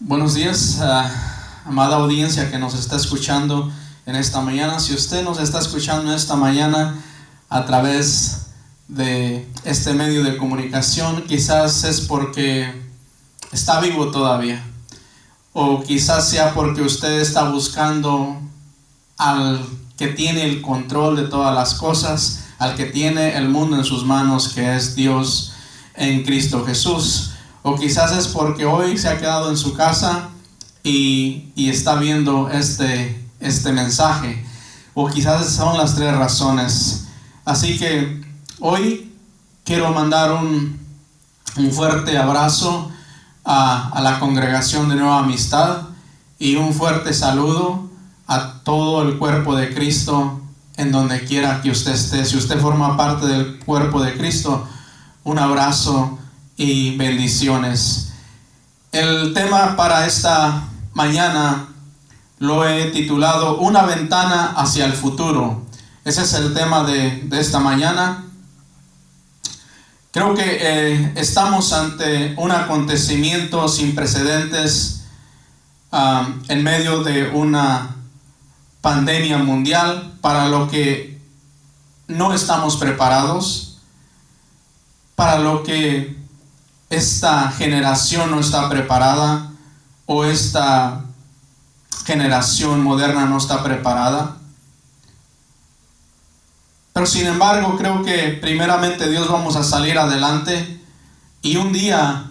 Buenos días, amada audiencia que nos está escuchando en esta mañana. Si usted nos está escuchando esta mañana a través de este medio de comunicación, quizás es porque está vivo todavía, o quizás sea porque usted está buscando al que tiene el control de todas las cosas, al que tiene el mundo en sus manos, que es Dios en Cristo Jesús. O quizás es porque hoy se ha quedado en su casa y está viendo este mensaje. O quizás son las tres razones. Así que hoy quiero mandar un fuerte abrazo a la congregación de Nueva Amistad y un fuerte saludo a todo el cuerpo de Cristo en donde quiera que usted esté. Si usted forma parte del cuerpo de Cristo, un abrazo y bendiciones. El tema para esta mañana lo he titulado Una ventana hacia el futuro. Ese es el tema de esta mañana. Creo que estamos ante un acontecimiento sin precedentes en medio de una pandemia mundial para lo que no estamos preparados, para lo que esta generación no está preparada, o esta generación moderna no está preparada. Pero sin embargo, creo que primeramente Dios vamos a salir adelante y un día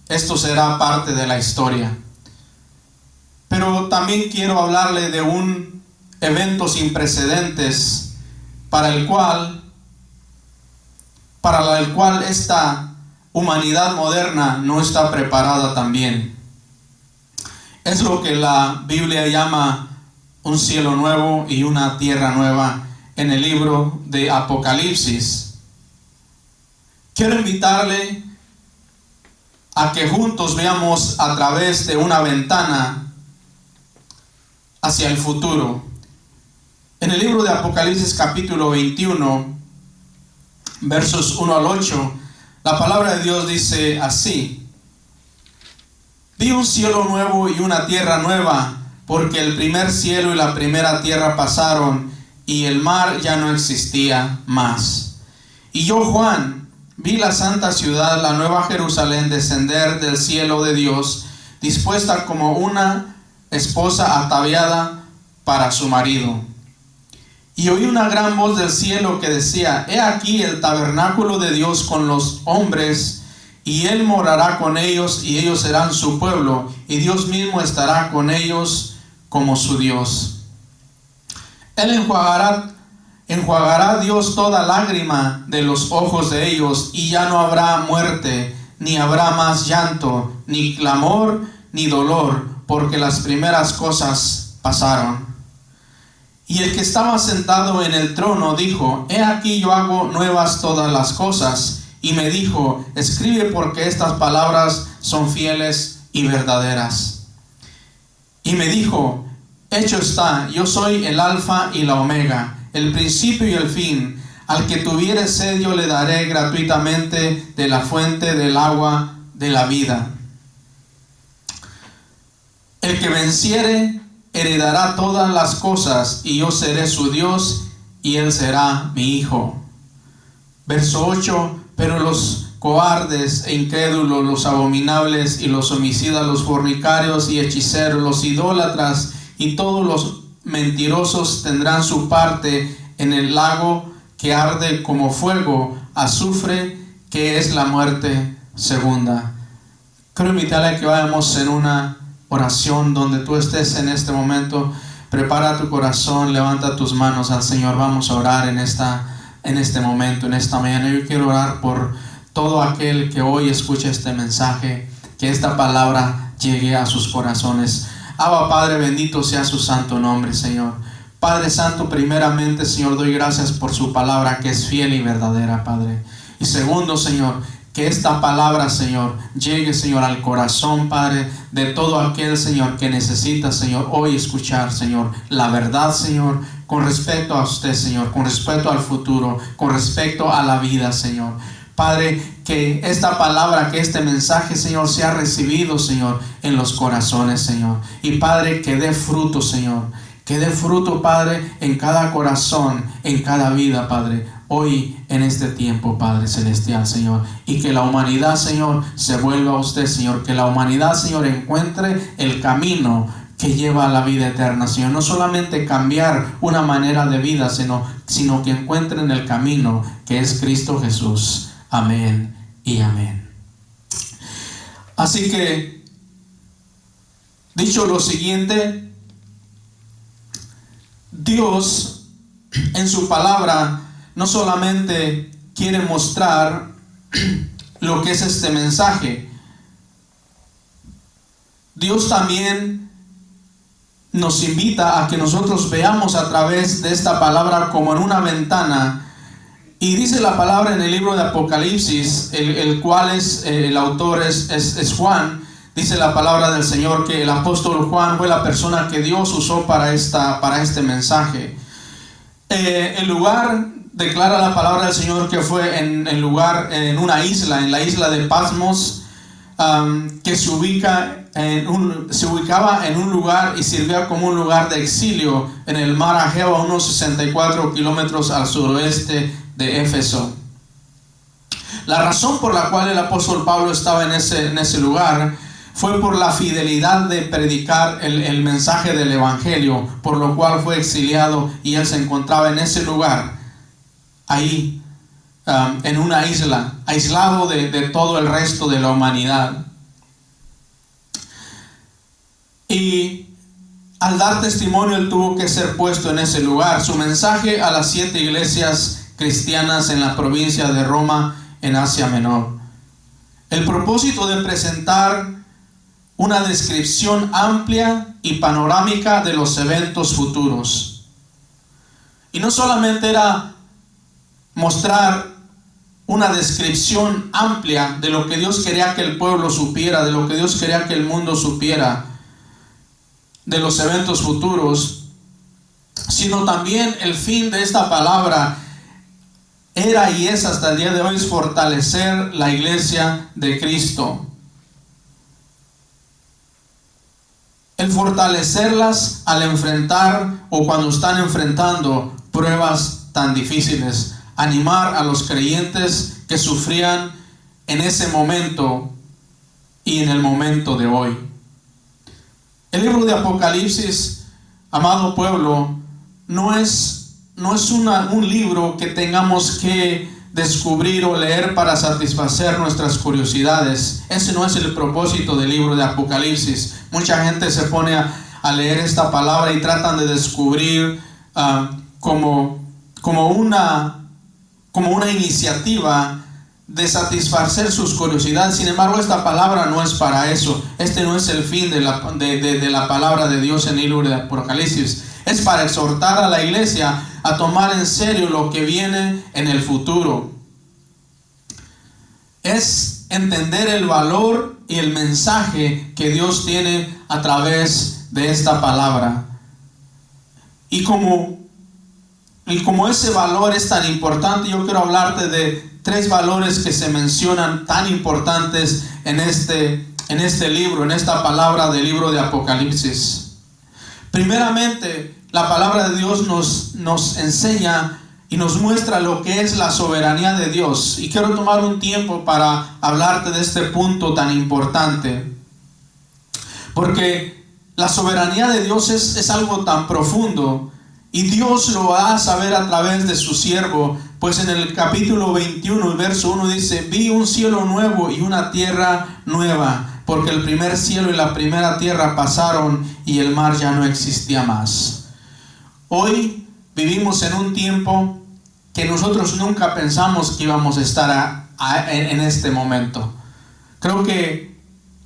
esto será parte de la historia. Pero también quiero hablarle de un evento sin precedentes para el cual esta humanidad moderna no está preparada también. Es lo que la Biblia llama un cielo nuevo y una tierra nueva en el libro de Apocalipsis. Quiero invitarle a que juntos veamos a través de una ventana hacia el futuro. En el libro de Apocalipsis capítulo 21, versos 1 al 8, la palabra de Dios dice así: Vi un cielo nuevo y una tierra nueva, porque el primer cielo y la primera tierra pasaron, y el mar ya no existía más. Y yo, Juan, vi la santa ciudad, la nueva Jerusalén, descender del cielo de Dios, dispuesta como una esposa ataviada para su marido. Y oí una gran voz del cielo que decía: He aquí el tabernáculo de Dios con los hombres, y Él morará con ellos, y ellos serán su pueblo, y Dios mismo estará con ellos como su Dios. Él enjuagará Dios toda lágrima de los ojos de ellos, y ya no habrá muerte, ni habrá más llanto, ni clamor, ni dolor, porque las primeras cosas pasaron. Y el que estaba sentado en el trono dijo: He aquí yo hago nuevas todas las cosas. Y me dijo: Escribe, porque estas palabras son fieles y verdaderas. Y me dijo: Hecho está, yo soy el alfa y la omega, el principio y el fin. Al que tuviere sed yo le daré gratuitamente de la fuente del agua de la vida. El que venciere heredará todas las cosas, y yo seré su Dios, y él será mi hijo. Verso 8: Pero los cobardes e incrédulos, los abominables y los homicidas, los fornicarios y hechiceros, los idólatras y todos los mentirosos tendrán su parte en el lago que arde como fuego, azufre, que es la muerte segunda. Quiero invitarle a que vayamos en una oración donde tú estés en este momento. Prepara tu corazón, levanta tus manos al Señor. Vamos a orar en este momento, en esta mañana. Yo quiero orar por todo aquel que hoy escucha este mensaje, que esta palabra llegue a sus corazones. Abba Padre, bendito sea su santo nombre, Señor. Padre Santo, primeramente, Señor, doy gracias por su palabra que es fiel y verdadera, Padre. Y segundo, Señor, que esta palabra, Señor, llegue, Señor, al corazón, Padre, de todo aquel, Señor, que necesita, Señor, hoy escuchar, Señor, la verdad, Señor, con respecto a usted, Señor, con respecto al futuro, con respecto a la vida, Señor. Padre, que esta palabra, que este mensaje, Señor, sea recibido, Señor, en los corazones, Señor. Y Padre, que dé fruto, Señor. Que dé fruto, Padre, en cada corazón, en cada vida, Padre. Hoy, en este tiempo, Padre Celestial, Señor. Y que la humanidad, Señor, se vuelva a usted, Señor. Que la humanidad, Señor, encuentre el camino que lleva a la vida eterna, Señor. No solamente cambiar una manera de vida, sino que encuentren el camino que es Cristo Jesús. Amén y amén. Así que, dicho lo siguiente, Dios en su palabra no solamente quiere mostrar lo que es este mensaje, Dios también nos invita a que nosotros veamos a través de esta palabra como en una ventana. Y dice la palabra en el libro de Apocalipsis, el cual el autor es Juan. Dice la palabra del Señor que el apóstol Juan fue la persona que Dios usó para este mensaje. El lugar, declara la palabra del Señor, que fue en una isla, en la isla de Patmos, que se ubicaba en un lugar y servía como un lugar de exilio en el mar Egeo, a unos 64 kilómetros al suroeste de Éfeso. La razón por la cual el apóstol Pablo estaba en ese lugar fue por la fidelidad de predicar el mensaje del evangelio, por lo cual fue exiliado, y él se encontraba en ese lugar, ahí en una isla, aislado de todo el resto de la humanidad. Y al dar testimonio, él tuvo que ser puesto en ese lugar. Su mensaje a las 7 iglesias cristianas en la provincia de Roma, en Asia Menor. El propósito de presentar una descripción amplia y panorámica de los eventos futuros. Y no solamente era mostrar una descripción amplia de lo que Dios quería que el pueblo supiera, de lo que Dios quería que el mundo supiera, de los eventos futuros, sino también el fin de esta palabra era y es hasta el día de hoy fortalecer la iglesia de Cristo. El fortalecerlas al enfrentar o cuando están enfrentando pruebas tan difíciles. Animar a los creyentes que sufrían en ese momento y en el momento de hoy. El libro de Apocalipsis, amado pueblo, no es un libro que tengamos que descubrir o leer para satisfacer nuestras curiosidades. Ese no es el propósito del libro de Apocalipsis. Mucha gente se pone a leer esta palabra y tratan de descubrir como una iniciativa de satisfacer sus curiosidades. Sin embargo, esta palabra no es para eso. Este no es el fin de la palabra de Dios en el libro de Apocalipsis. Es para exhortar a la iglesia a tomar en serio lo que viene en el futuro. Es entender el valor y el mensaje que Dios tiene a través de esta palabra. Y como ese valor es tan importante, yo quiero hablarte de 3 valores que se mencionan tan importantes en este libro, en esta palabra del libro de Apocalipsis. Primeramente, la palabra de Dios nos enseña y nos muestra lo que es la soberanía de Dios. Y quiero tomar un tiempo para hablarte de este punto tan importante. Porque la soberanía de Dios es algo tan profundo. Y Dios lo va a saber a través de su siervo. Pues en el capítulo 21, el verso 1 dice: vi un cielo nuevo y una tierra nueva, porque el primer cielo y la primera tierra pasaron y el mar ya no existía más. Hoy vivimos en un tiempo que nosotros nunca pensamos que íbamos a estar en este momento. Creo que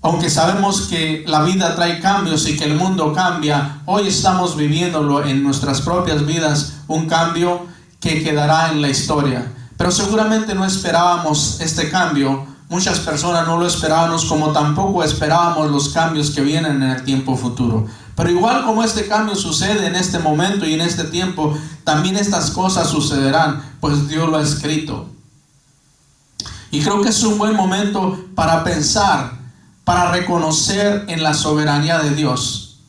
aunque sabemos que la vida trae cambios y que el mundo cambia, hoy estamos viviéndolo en nuestras propias vidas, un cambio que quedará en la historia. Pero seguramente no esperábamos este cambio. Muchas personas no lo esperábamos, como tampoco esperábamos los cambios que vienen en el tiempo futuro. Pero igual como este cambio sucede en este momento y en este tiempo, también estas cosas sucederán, pues Dios lo ha escrito. Y creo que es un buen momento para pensar, para reconocer en la soberanía de Dios.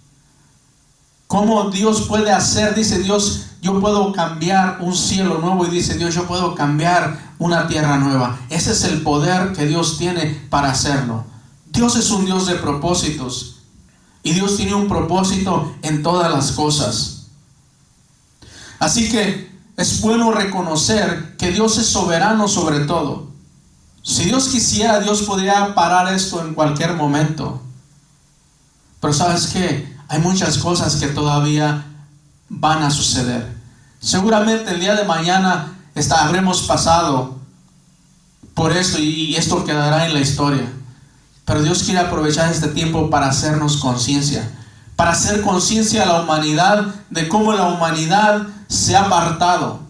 Cómo Dios puede hacer, dice Dios, yo puedo cambiar un cielo nuevo, y dice Dios, yo puedo cambiar una tierra nueva. Ese es el poder que Dios tiene para hacerlo. Dios es un Dios de propósitos, y Dios tiene un propósito en todas las cosas. Así que es bueno reconocer que Dios es soberano sobre todo. Si Dios quisiera, Dios podría parar esto en cualquier momento. Pero ¿sabes qué? Hay muchas cosas que todavía van a suceder. Seguramente el día de mañana habremos pasado por esto, y esto quedará en la historia. Pero Dios quiere aprovechar este tiempo para hacernos conciencia, para hacer conciencia a la humanidad de cómo la humanidad se ha apartado.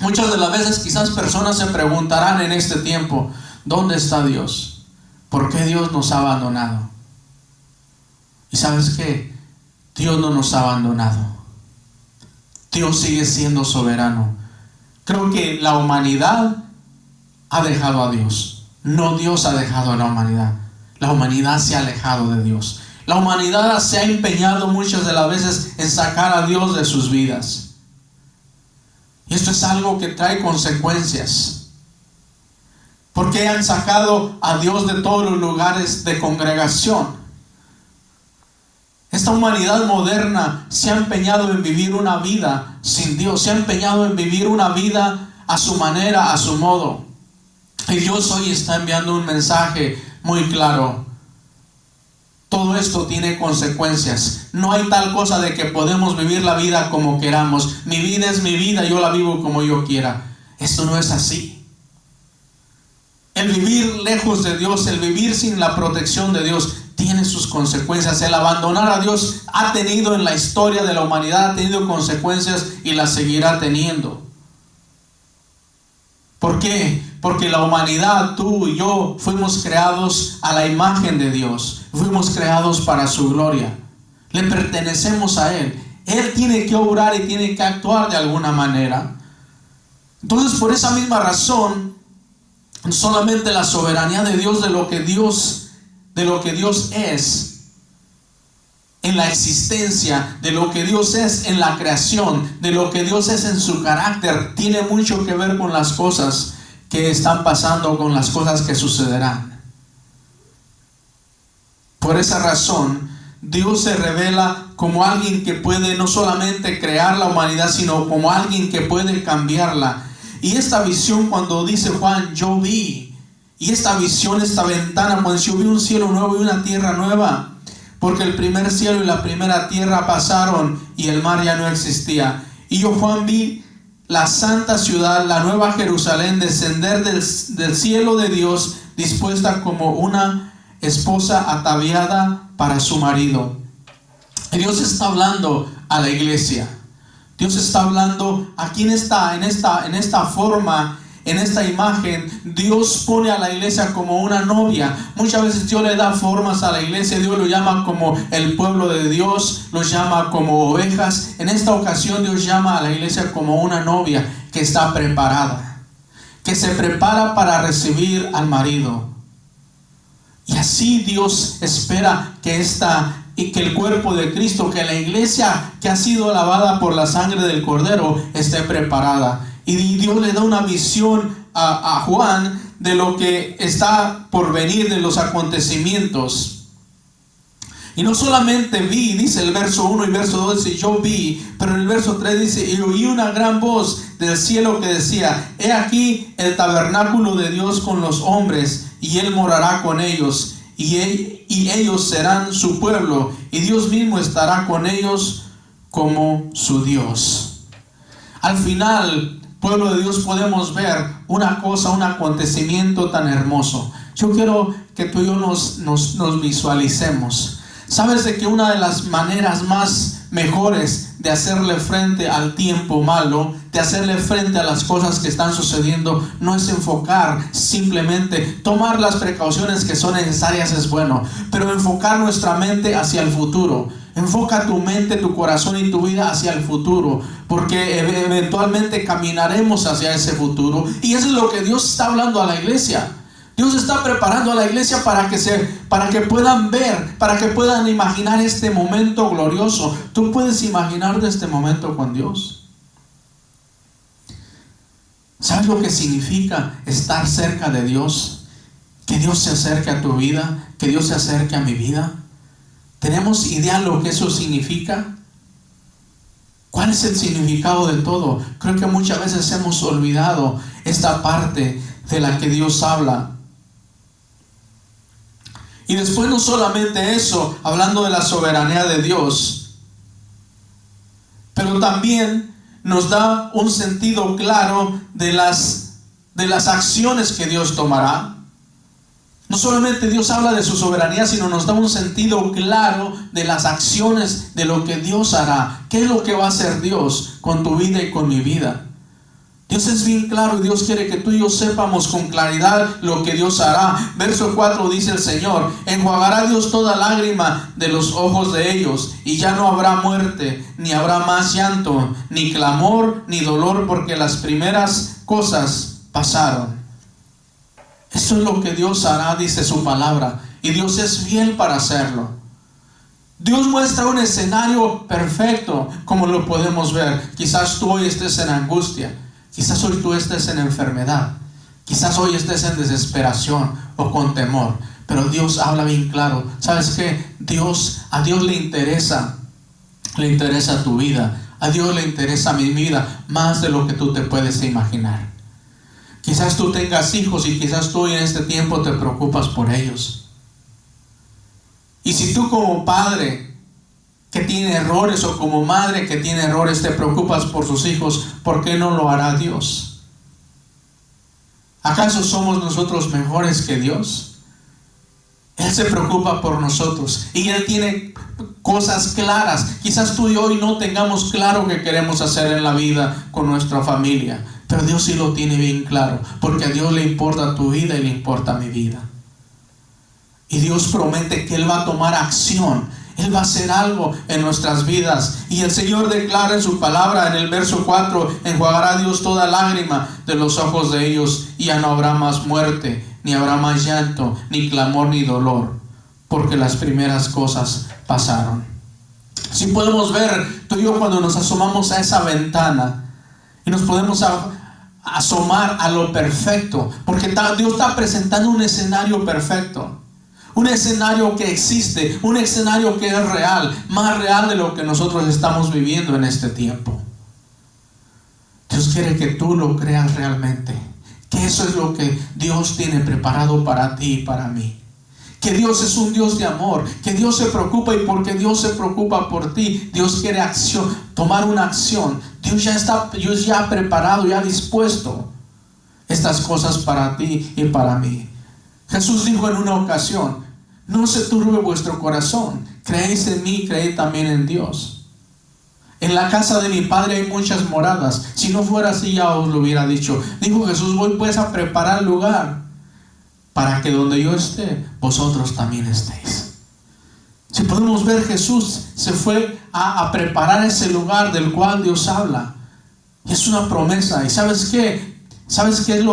Muchas de las veces quizás personas se preguntarán en este tiempo, ¿dónde está Dios? ¿Por qué Dios nos ha abandonado? Y ¿sabes qué? Dios no nos ha abandonado. Dios sigue siendo soberano. Creo que la humanidad ha dejado a Dios. No Dios ha dejado a la humanidad. La humanidad se ha alejado de Dios. La humanidad se ha empeñado muchas de las veces en sacar a Dios de sus vidas. Y esto es algo que trae consecuencias. Porque han sacado a Dios de todos los lugares de congregación. Esta humanidad moderna se ha empeñado en vivir una vida sin Dios. Se ha empeñado en vivir una vida a su manera, a su modo. Y Dios hoy está enviando un mensaje muy claro. Todo esto tiene consecuencias. No hay tal cosa de que podemos vivir la vida como queramos. Mi vida es mi vida, yo la vivo como yo quiera. Esto no es así. El vivir lejos de Dios, el vivir sin la protección de Dios, tiene sus consecuencias. El abandonar a Dios ha tenido en la historia de la humanidad, ha tenido consecuencias y las seguirá teniendo. ¿Por qué? Porque la humanidad, tú y yo, fuimos creados a la imagen de Dios. Fuimos creados para su gloria. Le pertenecemos a Él. Él tiene que obrar y tiene que actuar de alguna manera. Entonces, por esa misma razón, solamente la soberanía de Dios, de lo que Dios es en la existencia, de lo que Dios es en la creación, de lo que Dios es en su carácter, tiene mucho que ver con las cosas que están pasando, con las cosas que sucederán. Por esa razón, Dios se revela como alguien que puede no solamente crear la humanidad, sino como alguien que puede cambiarla. Y esta visión, cuando dice Juan, yo vi, y esta visión, esta ventana, pues yo vi un cielo nuevo y una tierra nueva, porque el primer cielo y la primera tierra pasaron y el mar ya no existía. Y yo, Juan, vi la santa ciudad, la nueva Jerusalén, descender del cielo de Dios, dispuesta como una esposa ataviada para su marido. Y Dios está hablando a la iglesia. Dios está hablando aquí en esta forma, en esta imagen. Dios pone a la iglesia como una novia. Muchas veces Dios le da formas a la iglesia. Dios lo llama como el pueblo de Dios, los llama como ovejas. En esta ocasión Dios llama a la iglesia como una novia que está preparada, que se prepara para recibir al marido. Y así Dios espera que el cuerpo de Cristo, que la iglesia que ha sido lavada por la sangre del Cordero, esté preparada. Y Dios le da una visión a Juan de lo que está por venir, de los acontecimientos. Y no solamente vi, dice el verso 1 y verso 2, dice yo vi, pero en el verso 3 dice, y oí una gran voz del cielo que decía, he aquí el tabernáculo de Dios con los hombres, y Él morará con ellos, y ellos serán su pueblo, y Dios mismo estará con ellos como su Dios. Al final, pueblo de Dios, podemos ver una cosa, un acontecimiento tan hermoso. Yo quiero que tú y yo nos visualicemos. Sabes de que una de las maneras más mejores de hacerle frente al tiempo malo, de hacerle frente a las cosas que están sucediendo, no es enfocar, simplemente tomar las precauciones que son necesarias es bueno, pero enfocar nuestra mente hacia el futuro. Enfoca tu mente, tu corazón y tu vida hacia el futuro, porque eventualmente caminaremos hacia ese futuro. Y eso es lo que Dios está hablando a la iglesia. Dios está preparando a la iglesia para que puedan ver, para que puedan imaginar este momento glorioso. Tú puedes imaginar de este momento con Dios. ¿Sabes lo que significa estar cerca de Dios? Que Dios se acerque a tu vida, que Dios se acerque a mi vida. ¿Tenemos idea de lo que eso significa? ¿Cuál es el significado de todo? Creo que muchas veces hemos olvidado esta parte de la que Dios habla. Y después no solamente eso, hablando de la soberanía de Dios, pero también nos da un sentido claro de las acciones que Dios tomará. No solamente Dios habla de su soberanía, sino nos da un sentido claro de las acciones, de lo que Dios hará. ¿Qué es lo que va a hacer Dios con tu vida y con mi vida? Dios es bien claro y Dios quiere que tú y yo sepamos con claridad lo que Dios hará. Verso 4 dice el Señor: enjuagará Dios toda lágrima de los ojos de ellos, y ya no habrá muerte, ni habrá más llanto, ni clamor, ni dolor, porque las primeras cosas pasaron. Eso es lo que Dios hará, dice su palabra, y Dios es fiel para hacerlo. Dios muestra un escenario perfecto, como lo podemos ver. Quizás tú hoy estés en angustia, quizás hoy tú estés en enfermedad, quizás hoy estés en desesperación o con temor, pero Dios habla bien claro. ¿Sabes qué? A Dios le interesa tu vida, a Dios le interesa mi vida más de lo que tú te puedes imaginar. Quizás tú tengas hijos y quizás tú en este tiempo te preocupas por ellos. Y si tú como padre que tiene errores o como madre que tiene errores te preocupas por sus hijos, ¿por qué no lo hará Dios? ¿Acaso somos nosotros mejores que Dios? Él se preocupa por nosotros y Él tiene cosas claras. Quizás tú y hoy no tengamos claro qué queremos hacer en la vida con nuestra familia, pero Dios sí lo tiene bien claro, porque a Dios le importa tu vida y le importa mi vida. Y Dios promete que Él va a tomar acción, Él va a hacer algo en nuestras vidas. Y el Señor declara en su palabra en el verso 4: enjuagará Dios toda lágrima de los ojos de ellos, y ya no habrá más muerte, ni habrá más llanto, ni clamor, ni dolor, porque las primeras cosas pasaron. Si podemos ver tú y yo cuando nos asomamos a esa ventana y nos podemos asomar a lo perfecto, porque Dios está presentando un escenario perfecto, un escenario que existe, un escenario que es real, más real de lo que nosotros estamos viviendo en este tiempo. Dios quiere que tú lo creas realmente, que eso es lo que Dios tiene preparado para ti y para mí. Que Dios es un Dios de amor, que Dios se preocupa, y porque Dios se preocupa por ti, Dios quiere acción, tomar una acción. Dios ya ha preparado, ya ha dispuesto estas cosas para ti y para mí. Jesús dijo en una ocasión: no se turbe vuestro corazón, creéis en mí, creed también en Dios. En la casa de mi Padre hay muchas moradas, si no fuera así ya os lo hubiera dicho. Dijo Jesús: voy pues a preparar lugar, para que donde yo esté, vosotros también estéis. Si podemos ver, Jesús se fue a preparar ese lugar del cual Dios habla. Y es una promesa. ¿Y sabes qué? ¿Sabes qué es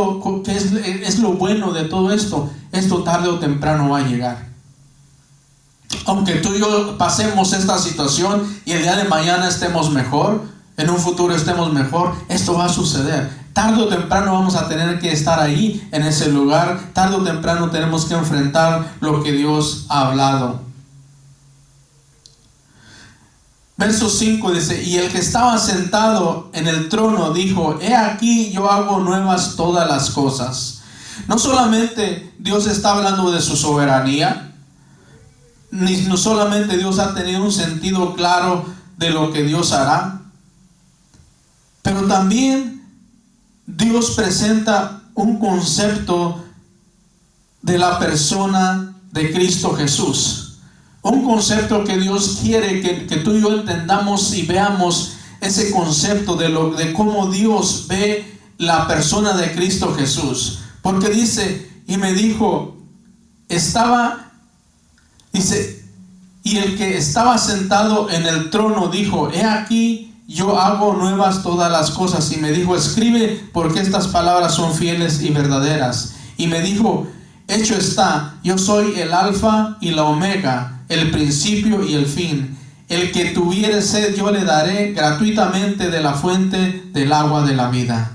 lo bueno de todo esto? Esto tarde o temprano va a llegar. Aunque tú y yo pasemos esta situación y el día de mañana estemos mejor, en un futuro estemos mejor, esto va a suceder. Tarde o temprano vamos a tener que estar ahí en ese lugar. Tarde o temprano tenemos que enfrentar lo que Dios ha hablado. Verso 5 dice: y el que estaba sentado en el trono dijo: he aquí yo hago nuevas todas las cosas. No solamente Dios está hablando de su soberanía, no solamente Dios ha tenido un sentido claro de lo que Dios hará, pero también Dios presenta un concepto de la persona de Cristo Jesús. Un concepto que Dios quiere que tú y yo entendamos y veamos ese concepto de cómo Dios ve la persona de Cristo Jesús. Porque dice, y me dijo, y el que estaba sentado en el trono dijo, he aquí, yo hago nuevas todas las cosas. Y me dijo, escribe, porque estas palabras son fieles y verdaderas. Y me dijo, hecho está, yo soy el alfa y la omega, el principio y el fin. El que tuviere sed, yo le daré gratuitamente de la fuente del agua de la vida.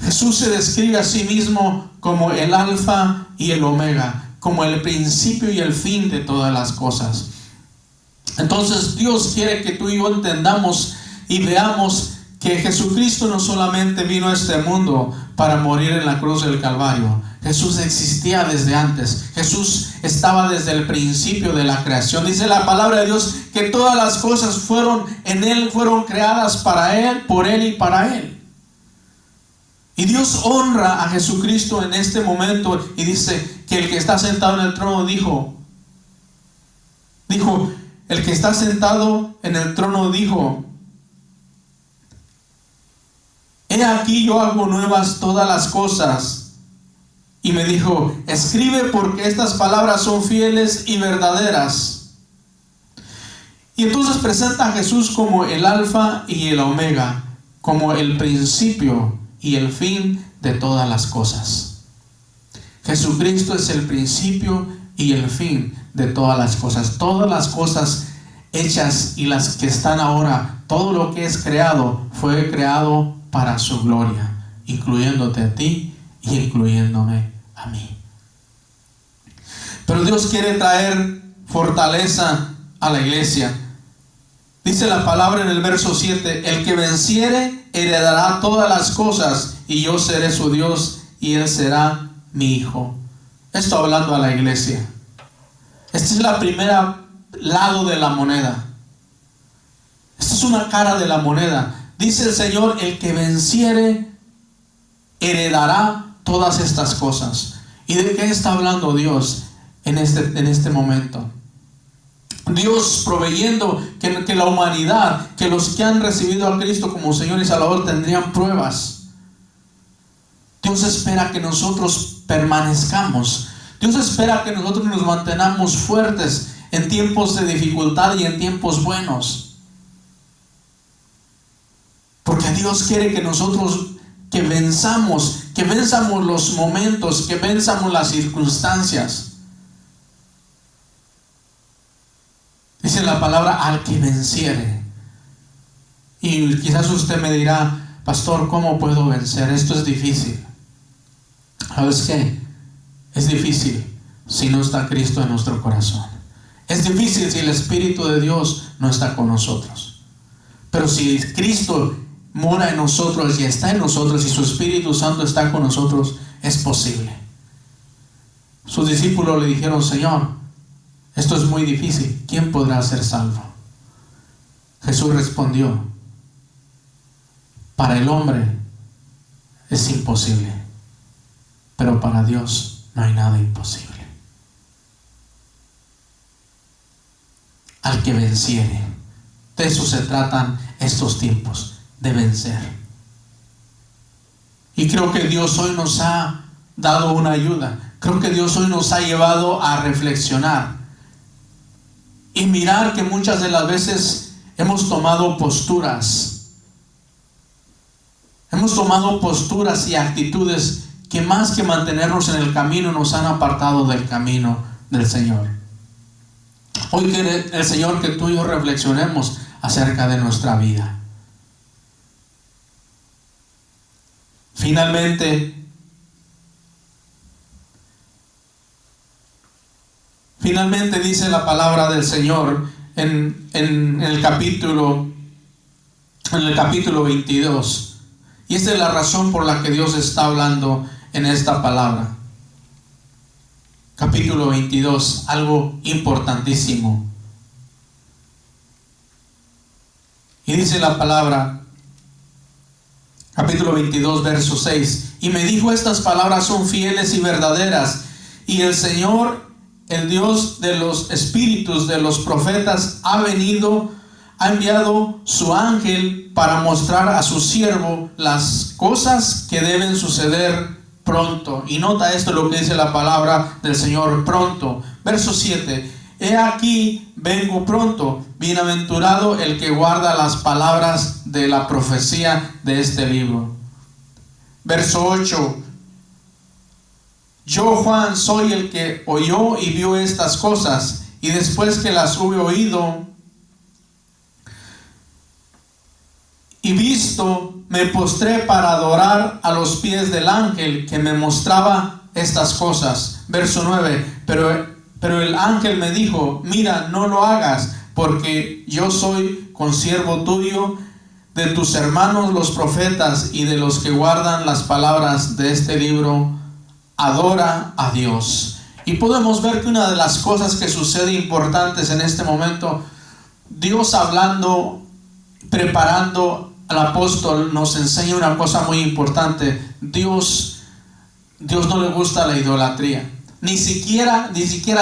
Jesús se describe a sí mismo como el alfa y el omega, como el principio y el fin de todas las cosas. Entonces Dios quiere que tú y yo entendamos y veamos que Jesucristo no solamente vino a este mundo para morir en la cruz del Calvario. Jesús existía desde antes. Jesús estaba desde el principio de la creación. Dice la palabra de Dios que todas las cosas fueron en Él, fueron creadas para Él, por Él y para Él. Y Dios honra a Jesucristo en este momento y dice que el que está sentado en el trono dijo, el que está sentado en el trono dijo, he aquí yo hago nuevas todas las cosas. Y me dijo, escribe porque estas palabras son fieles y verdaderas. Y entonces presenta a Jesús como el alfa y el omega, como el principio y el fin de todas las cosas. Jesucristo es el principio y el fin de todas las cosas. Todas las cosas hechas y las que están ahora, todo lo que es creado, fue creado para su gloria, incluyéndote a ti y incluyéndome a mí. Pero Dios quiere traer fortaleza a la iglesia. Dice la palabra en el verso 7, el que venciere heredará todas las cosas y yo seré su Dios y él será mi hijo. Esto hablando a la iglesia. Esta es la primera lado de la moneda. Esta es una cara de la moneda. Dice el Señor, el que venciere heredará todas estas cosas. ¿Y de qué está hablando Dios en este momento? Dios proveyendo que la humanidad, que los que han recibido a Cristo como Señor y Salvador tendrían pruebas. Dios espera que nosotros permanezcamos. Dios espera que nosotros nos mantengamos fuertes en tiempos de dificultad y en tiempos buenos. Porque Dios quiere que nosotros que venzamos los momentos, que venzamos las circunstancias. Dice la palabra al que venciere. Y quizás usted me dirá, pastor, ¿cómo puedo vencer? Esto es difícil. ¿Sabes qué? Es difícil si no está Cristo en nuestro corazón. Es difícil si el Espíritu de Dios no está con nosotros. Pero si Cristo mora en nosotros y está en nosotros y su Espíritu Santo está con nosotros, es posible. Sus discípulos le dijeron, Señor, esto es muy difícil, ¿quién podrá ser salvo? Jesús respondió, para el hombre es imposible, pero para Dios no hay nada imposible. Al que venciere. De eso se tratan estos tiempos, de vencer. Y creo que Dios hoy nos ha dado una ayuda. Creo que Dios hoy nos ha llevado a reflexionar y mirar que muchas de las veces hemos tomado posturas. Hemos tomado posturas y actitudes que más que mantenernos en el camino nos han apartado del camino del Señor. Hoy quiere el Señor que tú y yo reflexionemos acerca de nuestra vida. Finalmente dice la palabra del Señor en el capítulo 22. Y esta es la razón por la que Dios está hablando en esta palabra. Capítulo 22, algo importantísimo. Y dice la palabra, capítulo 22, verso 6. Y me dijo, estas palabras son fieles y verdaderas. Y el Señor el Dios de los espíritus de los profetas ha enviado su ángel para mostrar a su siervo las cosas que deben suceder pronto. Y nota esto, lo que dice la palabra del Señor: pronto. Verso 7: he aquí, vengo pronto, bienaventurado el que guarda las palabras de la profecía de este libro. Verso 8: yo, Juan, soy el que oyó y vio estas cosas, y después que las hube oído y visto, me postré para adorar a los pies del ángel que me mostraba estas cosas. Verso 9: pero el ángel me dijo: mira, no lo hagas, porque yo soy consiervo tuyo, de tus hermanos los profetas y de los que guardan las palabras de este libro. Adora a Dios. Y podemos ver que una de las cosas que sucede importantes en este momento, Dios hablando, preparando al apóstol, nos enseña una cosa muy importante. Dios no le gusta la idolatría. Ni siquiera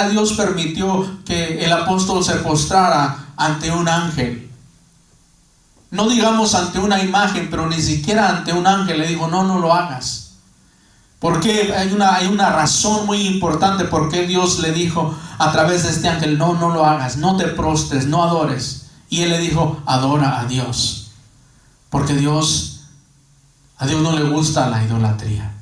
Dios permitió que el apóstol se postrara ante un ángel. No digamos ante una imagen, pero ni siquiera ante un ángel le dijo: no lo hagas. Porque hay una razón muy importante por qué Dios le dijo a través de este ángel: no lo hagas, no te prostres, no adores. Y él le dijo: adora a Dios. Porque a Dios no le gusta la idolatría.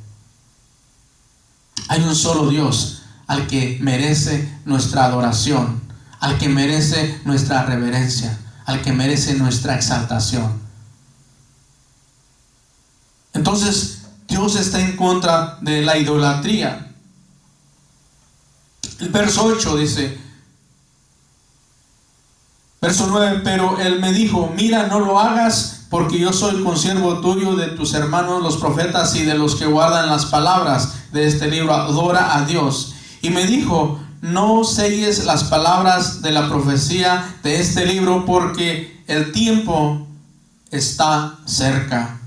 Hay un solo Dios al que merece nuestra adoración, al que merece nuestra reverencia, al que merece nuestra exaltación. Entonces, Dios está en contra de la idolatría. El verso 8 dice, verso 9: pero él me dijo: mira, no lo hagas, porque yo soy consiervo tuyo, de tus hermanos los profetas y de los que guardan las palabras de este libro. Adora a Dios. Y me dijo: no selles las palabras de la profecía de este libro, porque el tiempo está cerca.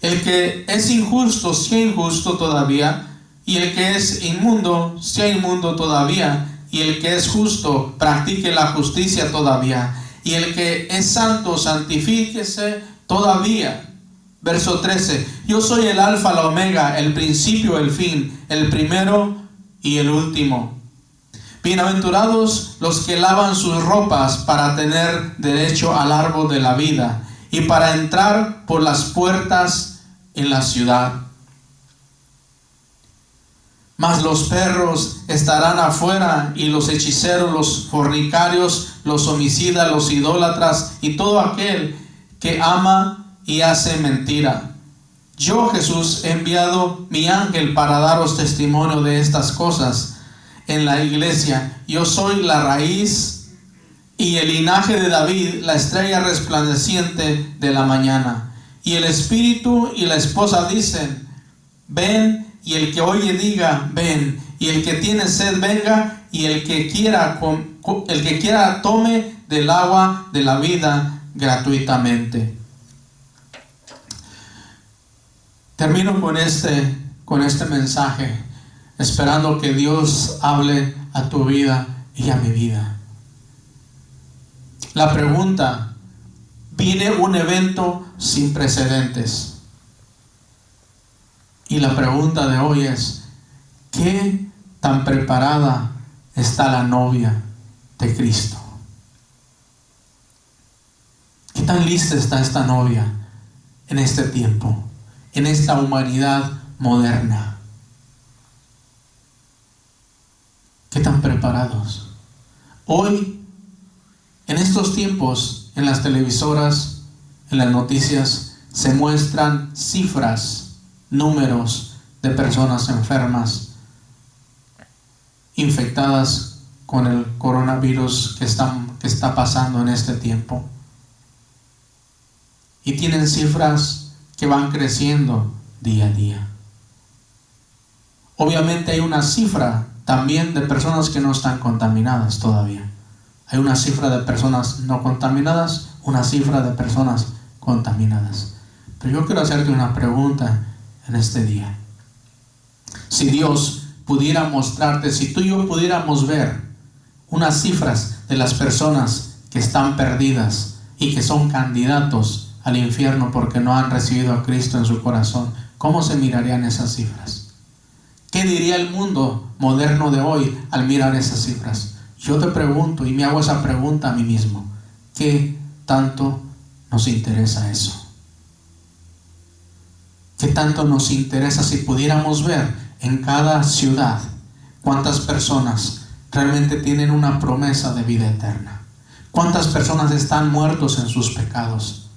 El que es injusto sea injusto todavía, y el que es inmundo sea inmundo todavía, y el que es justo practique la justicia todavía, y el que es santo santifíquese todavía. Verso 13: yo soy el alfa, la omega, el principio, el fin, el primero y el último. Bienaventurados los que lavan sus ropas para tener derecho al árbol de la vida y para entrar por las puertas en la ciudad. Mas los perros estarán afuera, y los hechiceros, los fornicarios, los homicidas, los idólatras y todo aquel que ama y hace mentira. Yo, Jesús, he enviado mi ángel para daros testimonio de estas cosas en la iglesia. Yo soy la raíz y el linaje de David, la estrella resplandeciente de la mañana. Y el espíritu y la esposa dicen: ven. Y el que oye diga: ven. Y el que tiene sed venga, y el que quiera tome del agua de la vida gratuitamente. Termino con este mensaje, esperando que Dios hable a tu vida y a mi vida. La pregunta: viene un evento sin precedentes. Y la pregunta de hoy es: ¿qué tan preparada está la novia de Cristo? ¿Qué tan lista está esta novia en este tiempo, en esta humanidad moderna? ¿Qué tan preparados? Hoy, en estos tiempos, en las televisoras, en las noticias, se muestran cifras, números de personas enfermas, infectadas con el coronavirus que está pasando en este tiempo. Y tienen cifras que van creciendo día a día. Obviamente hay una cifra también de personas que no están contaminadas todavía. Hay una cifra de personas no contaminadas, una cifra de personas contaminadas. Pero yo quiero hacerte una pregunta en este día. Si Dios pudiera mostrarte, si tú y yo pudiéramos ver unas cifras de las personas que están perdidas y que son candidatos al infierno porque no han recibido a Cristo en su corazón, ¿cómo se mirarían esas cifras? ¿Qué diría el mundo moderno de hoy al mirar esas cifras? Yo te pregunto y me hago esa pregunta a mí mismo: ¿qué tanto nos interesa eso? ¿Qué tanto nos interesa si pudiéramos ver en cada ciudad cuántas personas realmente tienen una promesa de vida eterna? ¿Cuántas personas están muertos en sus pecados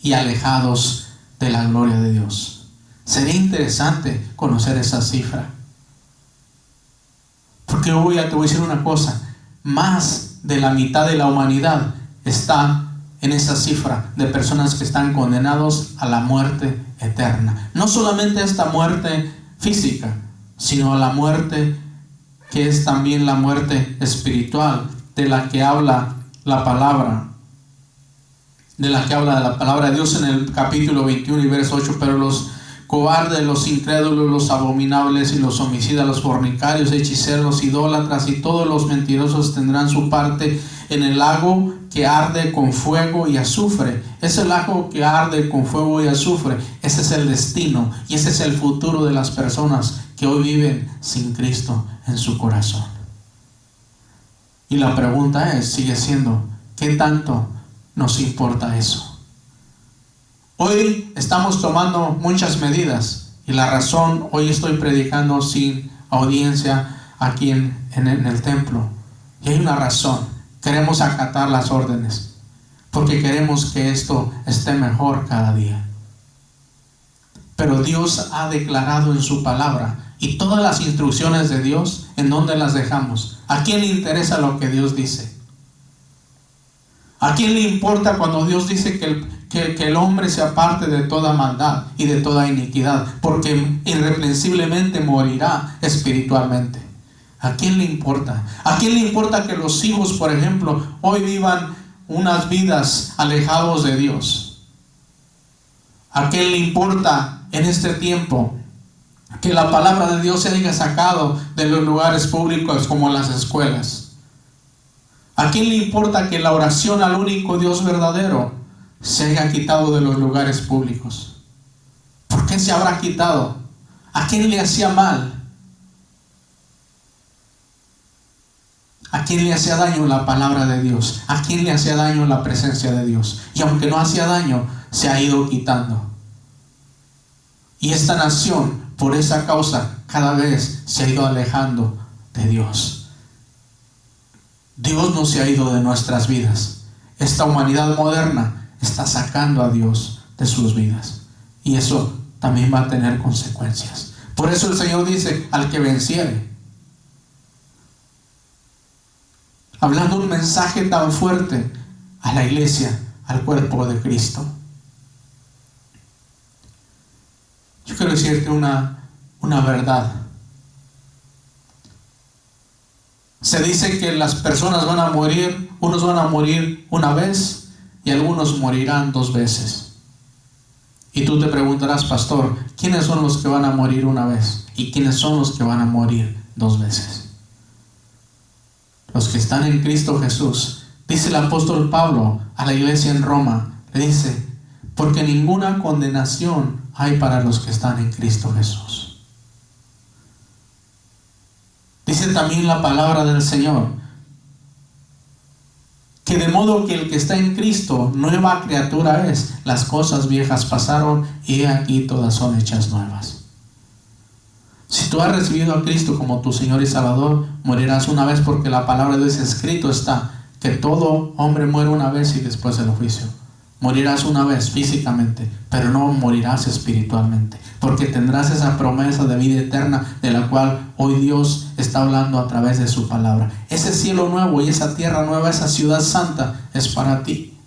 y alejados de la gloria de Dios? Sería interesante conocer esa cifra. Porque hoy ya te voy a decir una cosa: más de la mitad de la humanidad está en esa cifra de personas que están condenados a la muerte eterna. No solamente esta muerte física, sino a la muerte que es también la muerte espiritual, de la que habla la palabra. De la que habla la palabra de Dios en el capítulo 21 y verso 8. Pero los cobardes, los incrédulos, los abominables y los homicidas, los fornicarios, hechiceros, los idólatras y todos los mentirosos tendrán su parte en el lago que arde con fuego y azufre. Ese lago que arde con fuego y azufre, ese es el destino y ese es el futuro de las personas que hoy viven sin Cristo en su corazón. Y la pregunta sigue siendo: ¿qué tanto nos importa eso? Hoy estamos tomando muchas medidas y la razón, hoy estoy predicando sin audiencia aquí en el templo, y hay una razón: queremos acatar las órdenes porque queremos que esto esté mejor cada día. Pero Dios ha declarado en su palabra, y todas las instrucciones de Dios, ¿en dónde las dejamos? ¿A quién le interesa lo que Dios dice? ¿A quién le importa cuando Dios dice que el hombre se aparte de toda maldad y de toda iniquidad, porque irreprensiblemente morirá espiritualmente? ¿A quién le importa? ¿A quién le importa que los hijos, por ejemplo, hoy vivan unas vidas alejados de Dios? ¿A quién le importa en este tiempo que la palabra de Dios se haya sacado de los lugares públicos como las escuelas? ¿A quién le importa que la oración al único Dios verdadero se haya quitado de los lugares públicos? ¿Por qué se habrá quitado? ¿A quién le hacía mal? ¿A quién le hacía daño la palabra de Dios? ¿A quién le hacía daño la presencia de Dios? Y aunque no hacía daño, se ha ido quitando. Y esta nación, por esa causa, cada vez se ha ido alejando de Dios. Dios no se ha ido de nuestras vidas. Esta humanidad moderna está sacando a Dios de sus vidas, y eso también va a tener consecuencias. Por eso el Señor dice: al que venciere. Hablando un mensaje tan fuerte a la iglesia, al cuerpo de Cristo. Yo quiero decirte una verdad. Se dice que las personas van a morir, unos van a morir una vez y algunos morirán 2 veces. Y tú te preguntarás: pastor, ¿quiénes son los que van a morir una vez? ¿Y quiénes son los que van a morir 2 veces? Los que están en Cristo Jesús. Dice el apóstol Pablo a la iglesia en Roma, le dice: porque ninguna condenación hay para los que están en Cristo Jesús. Dice también la palabra del Señor que de modo que el que está en Cristo, nueva criatura es. Las cosas viejas pasaron y aquí todas son hechas nuevas. Si tú has recibido a Cristo como tu Señor y Salvador, morirás una vez, porque la palabra de Dios escrito está que todo hombre muere una vez y después el juicio. Morirás una vez físicamente, pero no morirás espiritualmente, porque tendrás esa promesa de vida eterna de la cual hoy Dios está hablando a través de su palabra. Ese cielo nuevo y esa tierra nueva, esa ciudad santa, es para ti.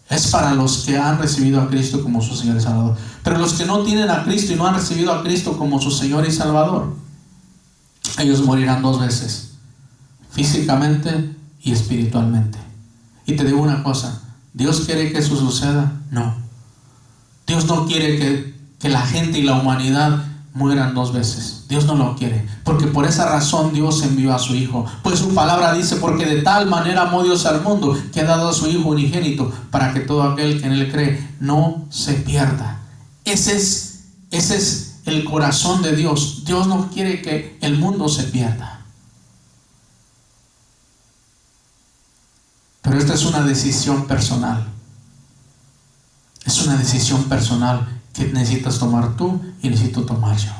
Es para los que han recibido a Cristo como su Señor y Salvador. Pero los que no tienen a Cristo y no han recibido a Cristo como su Señor y Salvador, ellos morirán 2 veces, físicamente y espiritualmente. Y te digo una cosa: ¿Dios quiere que eso suceda? No. Dios no quiere que la gente y la humanidad mueran 2 veces. Dios no lo quiere, porque por esa razón Dios envió a su Hijo. Pues su palabra dice: porque de tal manera amó Dios al mundo, que ha dado a su Hijo unigénito, para que todo aquel que en Él cree no se pierda. Ese es el corazón de Dios. Dios no quiere que el mundo se pierda. Pero esta es una decisión personal. Es una decisión personal que necesitas tomar tú y necesito tomar yo.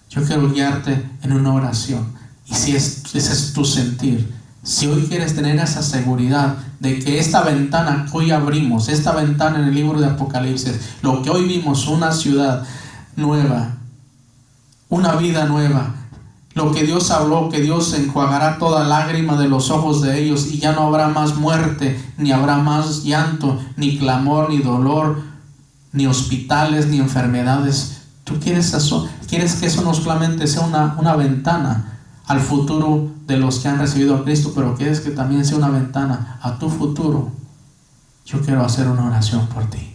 Yo quiero guiarte en una oración. Y si ese es tu sentir, si hoy quieres tener esa seguridad de que esta ventana que hoy abrimos, esta ventana en el libro de Apocalipsis, lo que hoy vimos, una ciudad nueva, una vida nueva, lo que Dios habló, que Dios enjuagará toda lágrima de los ojos de ellos, y ya no habrá más muerte, ni habrá más llanto, ni clamor, ni dolor, ni hospitales, ni enfermedades. ¿Tú quieres eso? ¿Quieres que eso no solamente sea una ventana al futuro de los que han recibido a Cristo, pero quieres que también sea una ventana a tu futuro? Yo quiero hacer una oración por ti.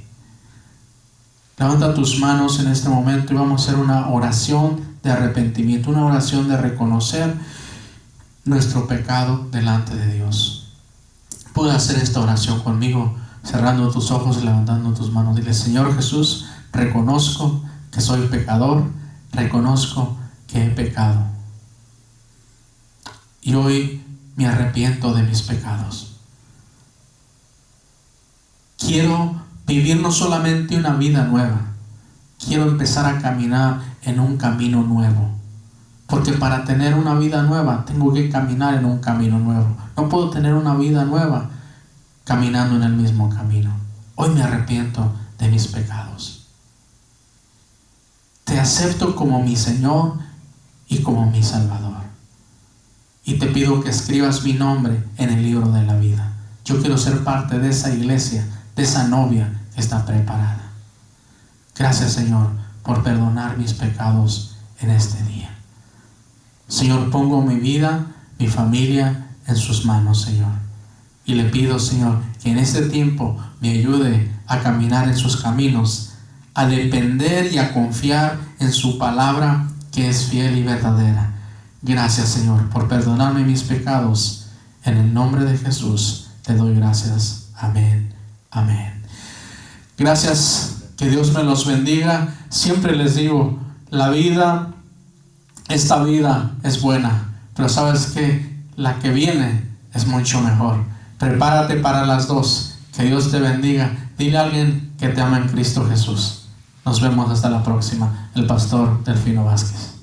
Levanta tus manos en este momento y vamos a hacer una oración de arrepentimiento, una oración de reconocer nuestro pecado delante de Dios. Puedes hacer esta oración conmigo, cerrando tus ojos y levantando tus manos. Dile: Señor Jesús, reconozco que soy pecador, reconozco que he pecado, y hoy me arrepiento de mis pecados. Quiero vivir no solamente una vida nueva, quiero empezar a caminar en un camino nuevo. Porque para tener una vida nueva tengo que caminar en un camino nuevo. No puedo tener una vida nueva caminando en el mismo camino. Hoy me arrepiento de mis pecados. Te acepto como mi Señor y como mi Salvador. Y te pido que escribas mi nombre en el libro de la vida. Yo quiero ser parte de esa iglesia, de esa novia que está preparada. Gracias, Señor, por perdonar mis pecados en este día. Señor, pongo mi vida, mi familia en sus manos, Señor. Y le pido, Señor, que en este tiempo me ayude a caminar en sus caminos, a depender y a confiar en su palabra, que es fiel y verdadera. Gracias, Señor, por perdonarme mis pecados. En el nombre de Jesús te doy gracias. Amén. Amén. Gracias. Que Dios me los bendiga. Siempre les digo, esta vida es buena, pero sabes que la que viene es mucho mejor. Prepárate para las dos. Que Dios te bendiga. Dile a alguien que te ama en Cristo Jesús. Nos vemos hasta la próxima. El pastor Delfino Vázquez.